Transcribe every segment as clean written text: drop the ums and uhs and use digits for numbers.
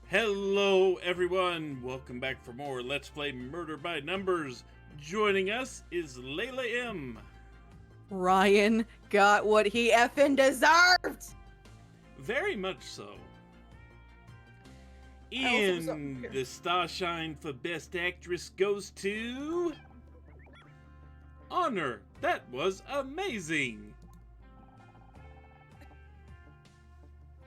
Hello, everyone! Welcome back for more Let's Play Murder by Numbers. Joining us is Layla M. Ryan got what he effing deserved! Very much so. I also was And the Starshine for Best Actress goes to... Honor. That was amazing!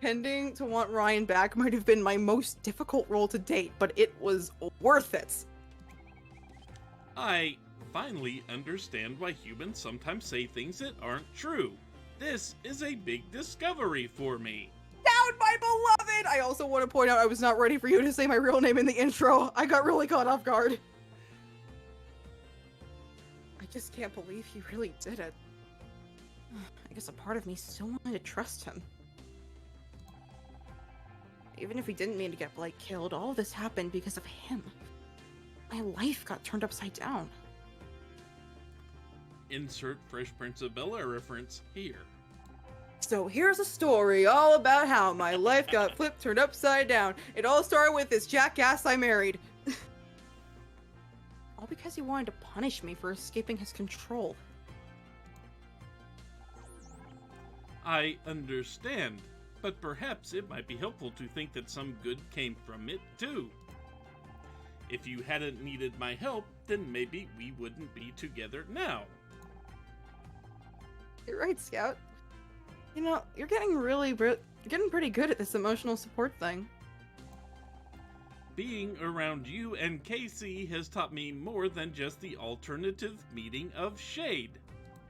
Tending to want Ryan back might have been my most difficult role to date, but it was worth it. I finally understand why humans sometimes say things that aren't true. This is a big discovery for me. Down, my beloved! I also want to point out I was not ready for you to say my real name in the intro. I got really caught off guard. I just can't believe he really did it. I guess a part of me still wanted to trust him. Even if he didn't mean to get Blake killed, all of this happened because of him. My life got turned upside down. Insert Fresh Prince of Bel-Air reference here. So here's a story all about how my life got flipped, turned upside down. It all started with this jackass I married. All because he wanted to punish me for escaping his control. I understand, but perhaps it might be helpful to think that some good came from it too. If you hadn't needed my help, then maybe we wouldn't be together now. You're right, Scout. You know, you're getting pretty good at this emotional support thing. Being around you and Casey has taught me more than just the alternative meaning of shade.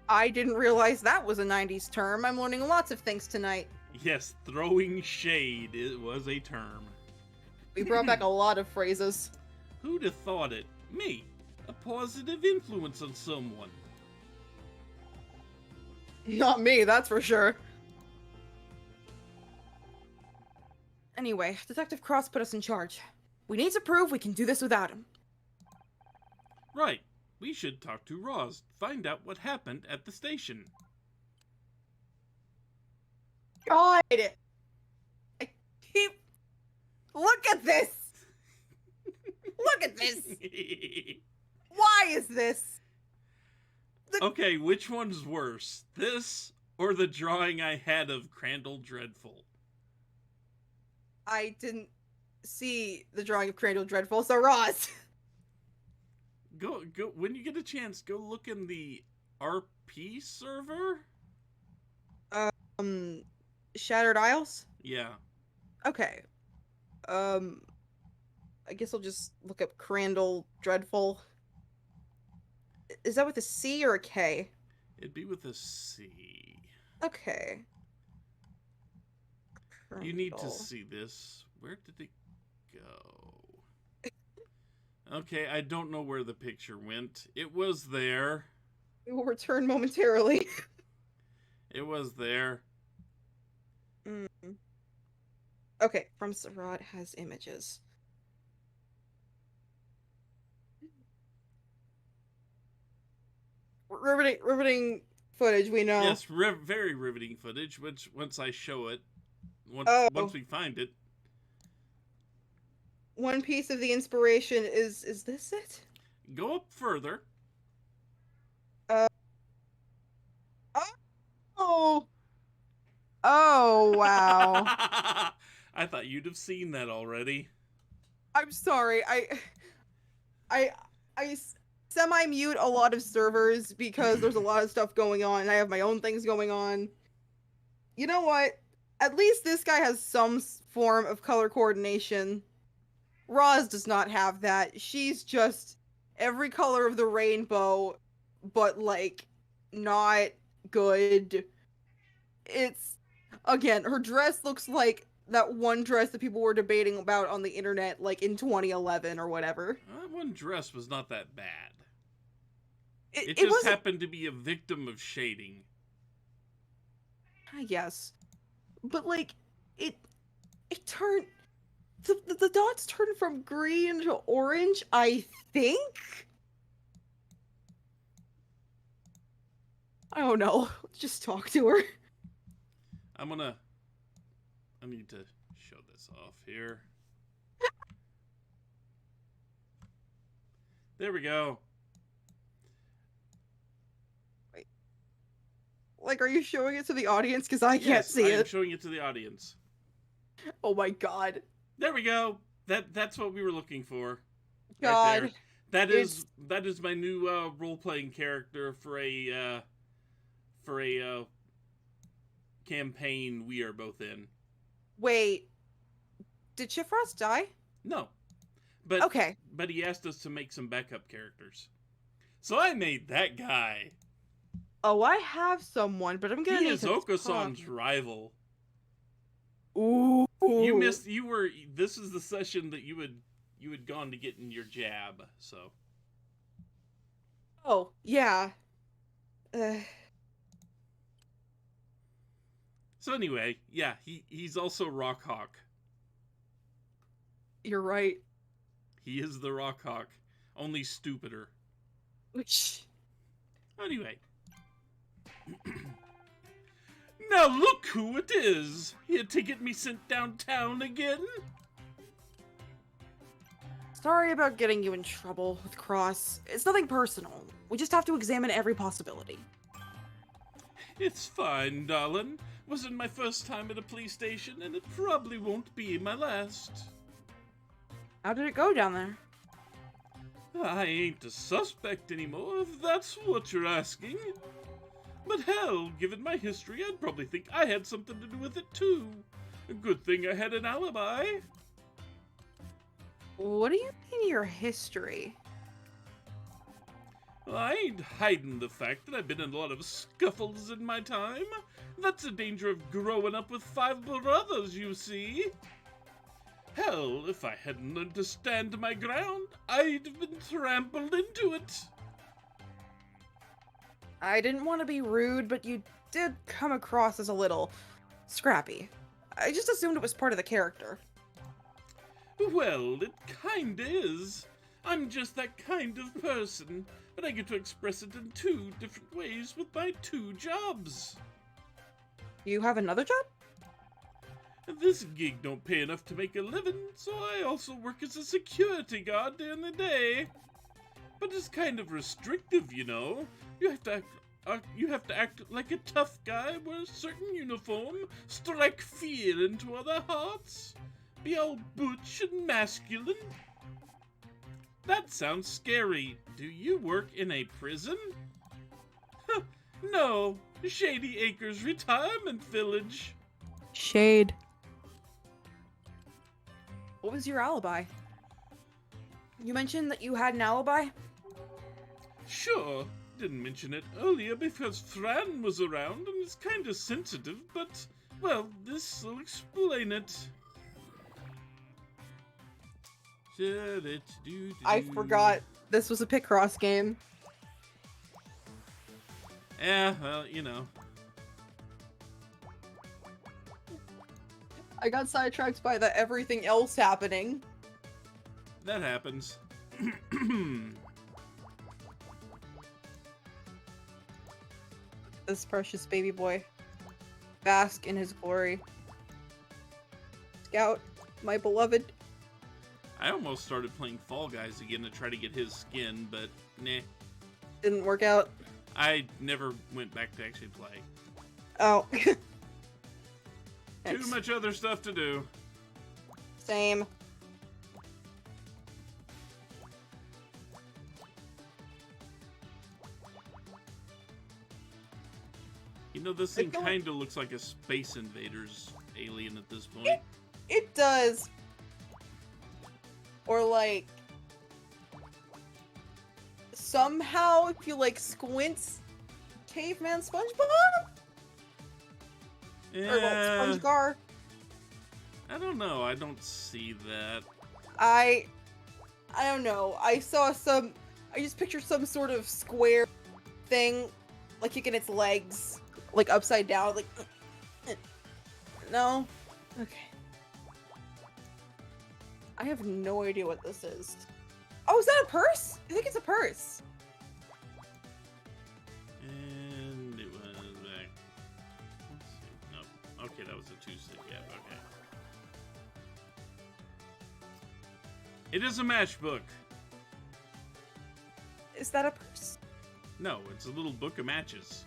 I didn't realize that was a 90s term. I'm learning lots of things tonight. Yes, throwing shade, it was a term. We brought back a lot of phrases. Who'd have thought it? Me, a positive influence on someone. Not me, that's for sure. Anyway, Detective Cross put us in charge. We need to prove we can do this without him. Right, we should talk to Roz, find out what happened at the station. God! I keep... Look at this! Look at this! Why is this? Okay, which one's worse? This or the drawing I had of Crandall Dreadful? I didn't see the drawing of Crandall Dreadful, so Roz! Go, when you get a chance, go look in the RP server? Shattered Isles? Yeah. Okay. I guess I'll just look up Crandall Dreadful. Is that with a C or a K? It'd be with a C. Okay. You need to Crandall. see this. Where did it go? Okay, I don't know where the picture went. It was there. We will return momentarily. It was there. Okay, From Sarad has images. Riveting footage, we know. Yes, very riveting footage, which once I show it, once we find it. One piece of the inspiration is this it? Go up further. Oh! Oh, wow. I thought you'd have seen that already. I'm sorry, I semi-mute a lot of servers because there's a lot of stuff going on, and I have my own things going on. You know what? At least this guy has some form of color coordination. Roz does not have that. She's just every color of the rainbow, but, like, not good. It's, again, her dress looks like that one dress that people were debating about on the internet, like, in 2011 or whatever. That one dress was not that bad. It It just happened to be a victim of shading. I guess. But, like, it turned... The dots turned from green to orange, I think? I don't know. Let's just talk to her. I need to show this off here. There we go. Wait. Like, are you showing it to the audience? Because I can't Yes, see I am it. showing it to the audience. Oh my god. There we go. That's what we were looking for. God. Right there. It's... That is my new role playing character for a campaign we are both in. Wait. Did Chifrost die? No. But Okay. But he asked us to make some backup characters. So I made that guy. Oh, I have someone, but I'm gonna He need is to Okasan's rival. Ooh. You missed. You were. This is the session that you had gone to get in your jab. So. Oh, yeah. So anyway, yeah, he's also Rockhawk. You're right. He is the Rockhawk, only stupider. Anyway. Now look who it is! Here to get me sent downtown again? Sorry about getting you in trouble with Cross. It's nothing personal. We just have to examine every possibility. It's fine, darling. Wasn't my first time at a police station, and it probably won't be my last. How did it go down there? I ain't a suspect anymore, if that's what you're asking. But hell, given my history, I'd probably think I had something to do with it too. A good thing I had an alibi. What do you mean your history? Well, I ain't hiding the fact that I've been in a lot of scuffles in my time. That's the danger of growing up with 5 brothers, you see. Hell, if I hadn't learned to stand my ground, I'd have been trampled into it. I didn't want to be rude, but you did come across as a little scrappy. I just assumed it was part of the character. Well, it kinda is. I'm just that kind of person, but I get to express it in 2 different ways with my 2 jobs. You have another job? This gig don't pay enough to make a living, so I also work as a security guard during the day. But it's kind of restrictive, you know. You have to act like a tough guy, wear a certain uniform, strike fear into other hearts, be all butch and masculine. That sounds scary. Do you work in a prison? No, Shady Acres Retirement Village. Shade. What was your alibi? You mentioned that you had an alibi? Sure, didn't mention it earlier because Fran was around and it's kinda sensitive, but, well, this'll explain it. I forgot this was a Picross game. Yeah, well, you know. I got sidetracked by the everything else happening. That happens. This precious baby boy. Bask in his glory. Scout, my beloved. I almost started playing Fall Guys again to try to get his skin, but nah. Didn't work out. I never went back to actually play. Oh. Too much other stuff to do. Same. You know, this thing kind of looks like a Space Invaders alien at this point. It does. Or like somehow if you like squints, Caveman SpongeBob? Yeah, Or well, SpongeGar. I don't know. I don't see that. I don't know. I just picture some sort of square thing, like kicking its legs, like upside down, like no? Okay. I have no idea what this is. Oh, is that a purse? I think it's a purse. And it was back. Let's see. No. Okay, that was a 2-stick. Yeah, okay. It is a matchbook. Is that a purse? No, it's a little book of matches.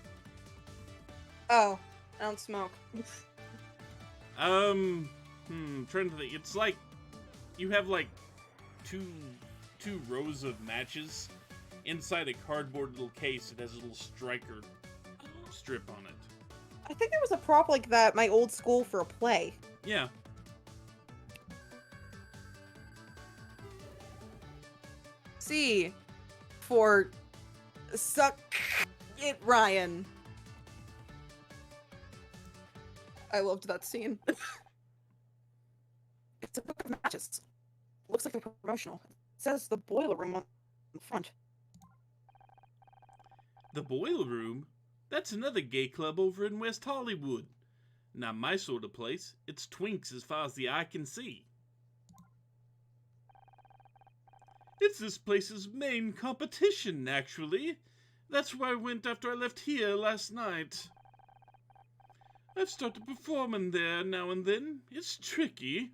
Oh, I don't smoke. Trying to think. It's like you have like two rows of matches inside a cardboard little case. It has a little striker strip on it. I think there was a prop like that at my old school for a play. Yeah. C for suck it, Ryan. I loved that scene. It's a book of matches. Looks like a promotional. It says the boiler room on the front. The Boiler Room? That's another gay club over in West Hollywood. Not my sort of place. It's twinks as far as the eye can see. It's this place's main competition, actually. That's where I went after I left here last night. I've started performing there now and then. It's tricky.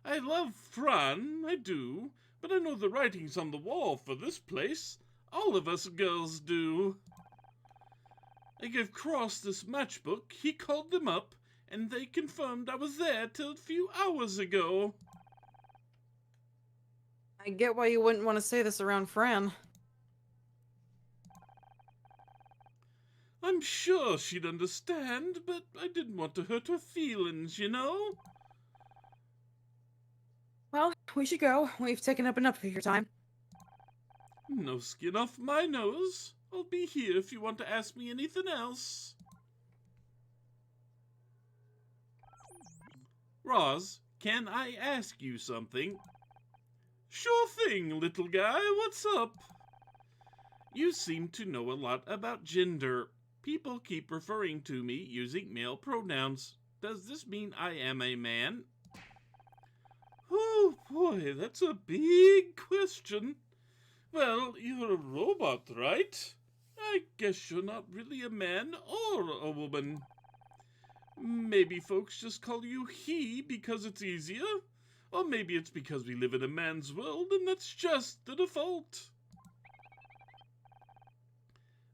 I love Fran, I do, but I know the writing's on the wall for this place. All of us girls do. I gave Cross this matchbook, he called them up, and they confirmed I was there till a few hours ago. I get why you wouldn't want to say this around Fran. I'm sure she'd understand, but I didn't want to hurt her feelings, you know? Well, we should go. We've taken up enough of your time. No skin off my nose. I'll be here if you want to ask me anything else. Roz, can I ask you something? Sure thing, little guy. What's up? You seem to know a lot about gender. People keep referring to me using male pronouns. Does this mean I am a man? Oh boy, that's a big question. Well, you're a robot, right? I guess you're not really a man or a woman. Maybe folks just call you he because it's easier. Or maybe it's because we live in a man's world and that's just the default.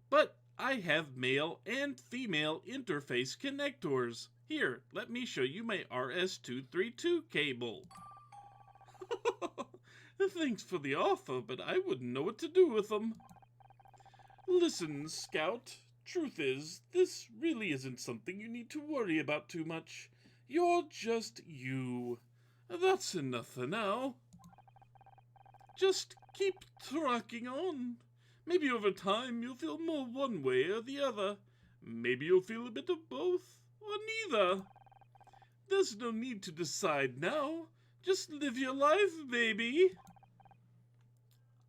But I have male and female interface connectors. Here, let me show you my RS-232 cable. Thanks for the offer, but I wouldn't know what to do with them. Listen, Scout, truth is, this really isn't something you need to worry about too much. You're just you. That's enough for now. Just keep trucking on. Maybe over time you'll feel more one way or the other. Maybe you'll feel a bit of both, or neither. There's no need to decide now. Just live your life, baby.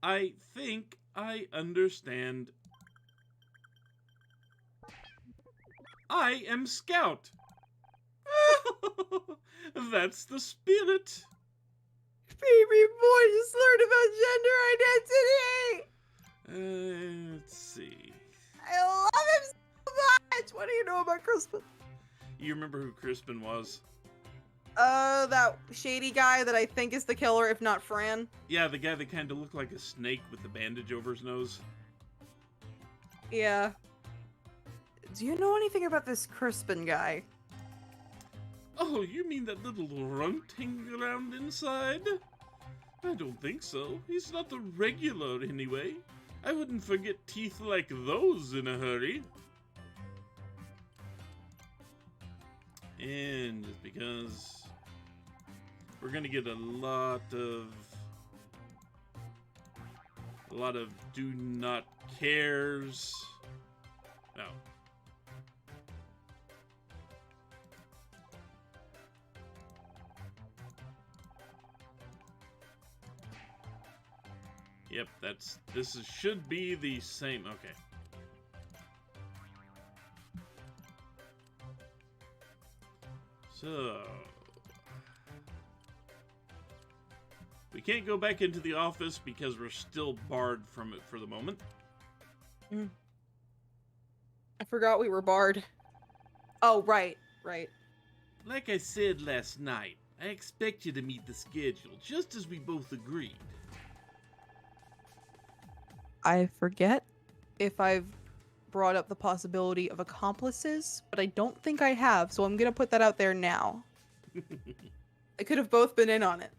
I think I understand. I am Scout. That's the spirit. Baby boy just learned about gender identity! Let's see. I love him so much! What do you know about Crispin? You remember who Crispin was? That shady guy that I think is the killer, if not Fran. Yeah, the guy that kind of looked like a snake with the bandage over his nose. Yeah. Do you know anything about this Crispin guy? Oh, you mean that little runt hanging around inside? I don't think so. He's not the regular anyway. I wouldn't forget teeth like those in a hurry. And just because we're gonna get a lot of do not cares. No. Yep, should be the same. Okay. So we can't go back into the office because we're still barred from it for the moment. I forgot we were barred. Oh, right. Like I said last night, I expect you to meet the schedule, just as we both agreed. I forget if I've brought up the possibility of accomplices, but I don't think I have, so I'm gonna put that out there now. I could have both been in on it.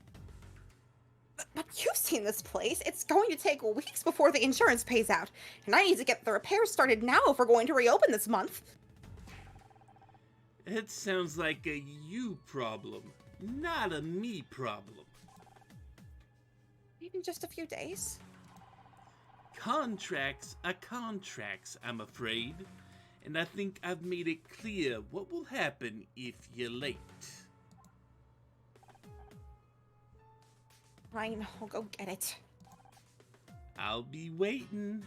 But you've seen this place. It's going to take weeks before the insurance pays out, and I need to get the repairs started now if we're going to reopen this month. It sounds like a you problem, not a me problem. Even just a few days. Contracts are contracts, I'm afraid. And I think I've made it clear what will happen if you're late. Fine, I'll go get it. I'll be waiting.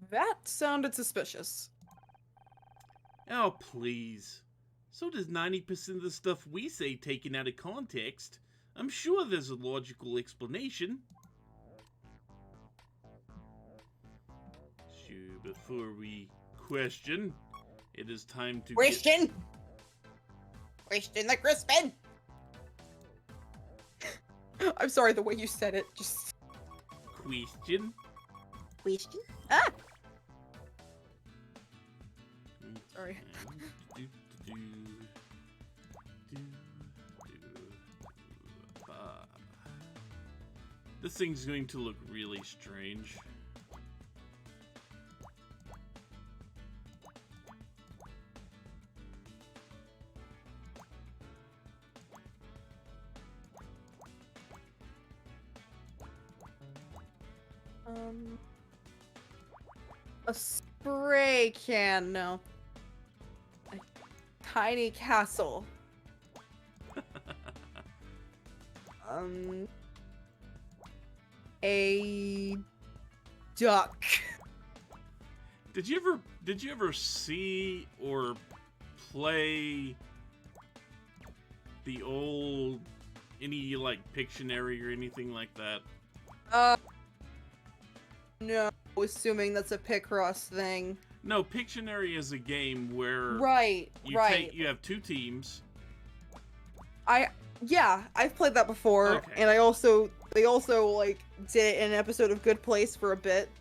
That sounded suspicious. Oh, please. So does 90% of the stuff we say taken out of context. I'm sure there's a logical explanation. Sure, before we question, it is time to Question the Crispin! I'm sorry, the way you said it just... Question? Question? Ah! Sorry. This thing's going to look really strange. A spray can, no. A tiny castle. A duck. Did you ever see or play the old any like Pictionary or anything like that? No, assuming that's a Picross thing. No, Pictionary is a game where Right, you have two teams. Yeah, I've played that before, Okay. and they also like did it in an episode of Good Place for a bit.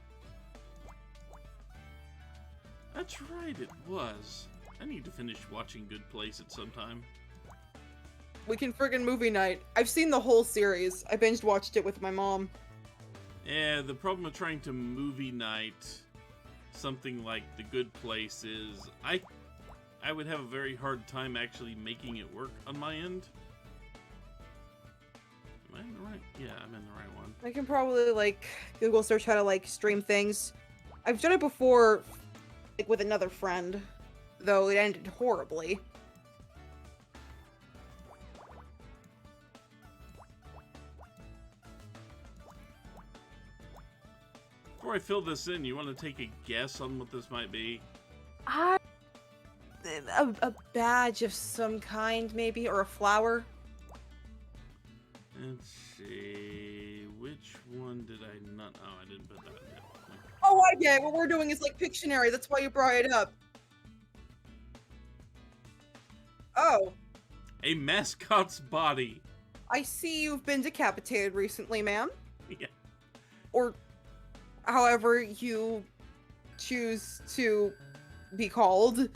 That's right, it was. I need to finish watching Good Place at some time. We can friggin' movie night. I've seen the whole series. I binge watched it with my mom. Yeah, the problem with trying to movie night something like The Good Place is I would have a very hard time actually making it work on my end. Am I in the right? Yeah, I'm in the right one. I can probably like Google search how to like stream things. I've done it before, like with another friend, though it ended horribly. Before I fill this in, you want to take a guess on what this might be? A badge of some kind, maybe, or a flower. Let's see. Which one did I not? Oh, I didn't put that in there. Oh, I get it. What we're doing is like Pictionary. That's why you brought it up. Oh, A mascot's body. I see you've been decapitated recently, ma'am. Yeah. Or however you choose to be called.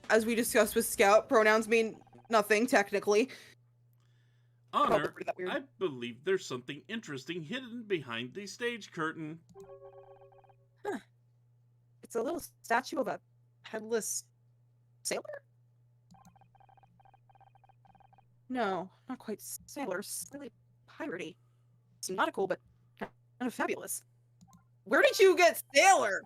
As we discussed with Scout, pronouns mean nothing, technically. Honor, that weird. I believe there's something interesting hidden behind the stage curtain. It's a little statue of a headless sailor? No, not quite sailor. Slightly piratey. It's nautical, but kind of fabulous. Where did you get sailor?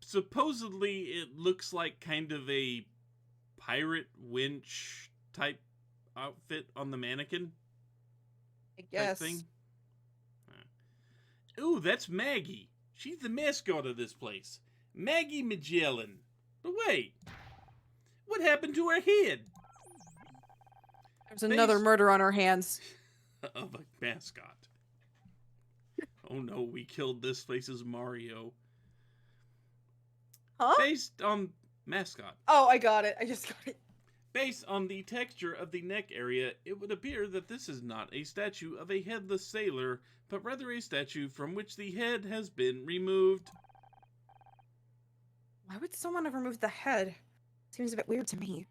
Supposedly it looks like kind of a pirate winch type outfit on the mannequin. I guess. Type thing. Ooh, that's Maggie. She's the mascot of this place. Maggie Magellan. But wait, what happened to her head? There's another murder on our hands. Of a mascot. Oh no, we killed this place's Mario. Huh? Based on mascot. Oh, I got it. I just got it. Based on the texture of the neck area, it would appear that this is not a statue of a headless sailor, but rather a statue from which the head has been removed. Why would someone have removed the head? Seems a bit weird to me.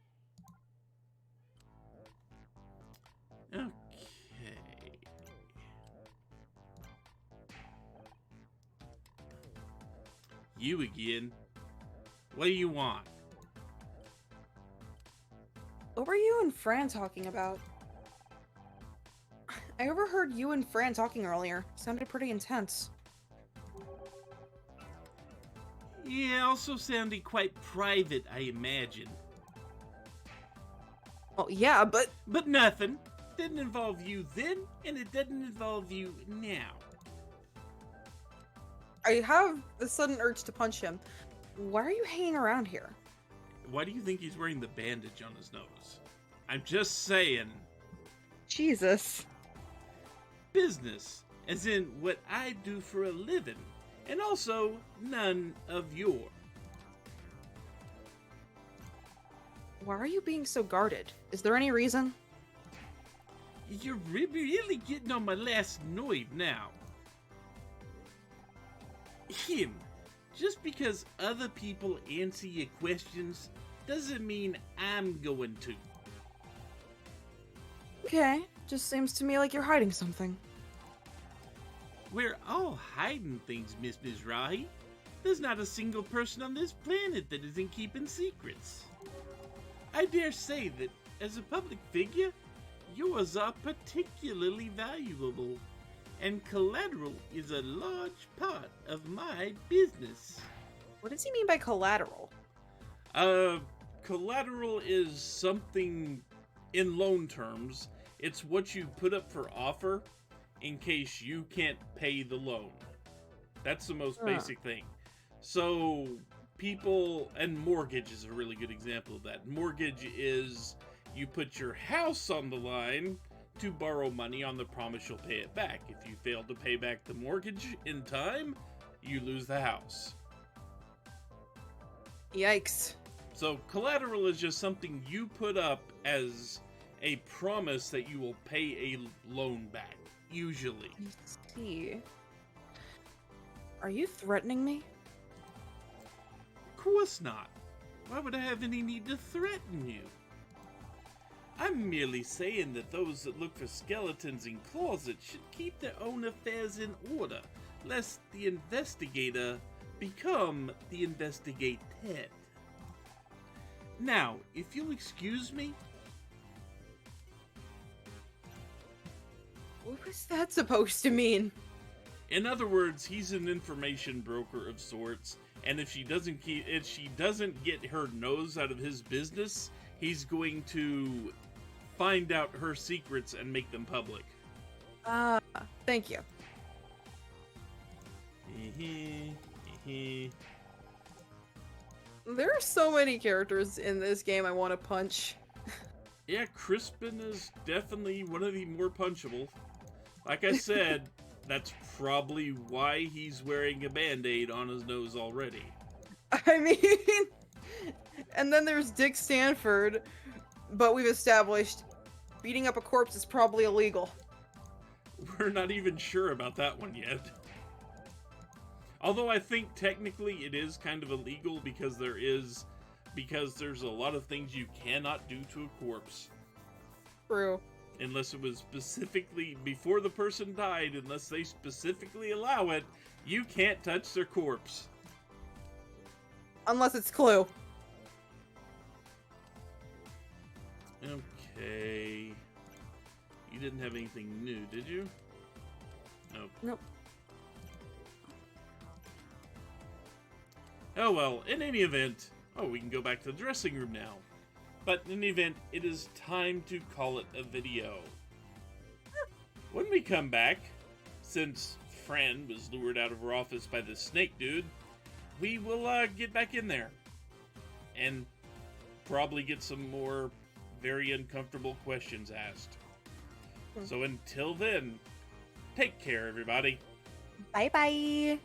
Okay. You again. What do you want? What were you and Fran talking about? I overheard you and Fran talking earlier. Sounded pretty intense. Yeah, also sounded quite private, I imagine. Oh, yeah, but... But nothing. Didn't involve you then, and it doesn't involve you now. I have the sudden urge to punch him. Why are you hanging around here? Why do you think he's wearing the bandage on his nose? I'm just saying. Jesus. Business, as in what I do for a living, and also none of your. Why are you being so guarded? Is there any reason? You're really getting on my last nerve now. Him. Just because other people answer your questions doesn't mean I'm going to. Okay, just seems to me like you're hiding something. We're all hiding things, Miss Mizrahi. There's not a single person on this planet that isn't keeping secrets. I dare say that, as a public figure, yours are particularly valuable, and collateral is a large part of my business. What does he mean by collateral? Collateral is something in loan terms. It's what you put up for offer in case you can't pay the loan. That's the most basic thing. So people, and mortgage is a really good example of that. Mortgage is you put your house on the line to borrow money on the promise you'll pay it back. If you fail to pay back the mortgage in time, you lose the house. Yikes. So collateral is just something you put up as a promise that you will pay a loan back, usually. I see. Are you threatening me? Of course not. Why would I have any need to threaten you? I'm merely saying that those that look for skeletons in closets should keep their own affairs in order, lest the investigator become the investigated. Now, if you'll excuse me. What was that supposed to mean? In other words, he's an information broker of sorts, and if she doesn't get her nose out of his business, he's going to find out her secrets and make them public. Thank you. There are so many characters in this game I want to punch. Yeah, Crispin is definitely one of the more punchable. Like I said, that's probably why he's wearing a band-aid on his nose already. I mean, and then there's Dick Stanford, but we've established beating up a corpse is probably illegal. We're not even sure about that one yet. Although I think technically it is kind of illegal because there's a lot of things you cannot do to a corpse. True. Unless it was specifically before the person died, unless they specifically allow it, you can't touch their corpse. Unless it's Clue. Okay. You didn't have anything new, did you? Nope. Nope. Oh well, in any event... Oh, we can go back to the dressing room now. But in any event, it is time to call it a video. When we come back, since Fran was lured out of her office by the snake dude, we will get back in there. And probably get some more very uncomfortable questions asked. So until then, take care, everybody. Bye-bye.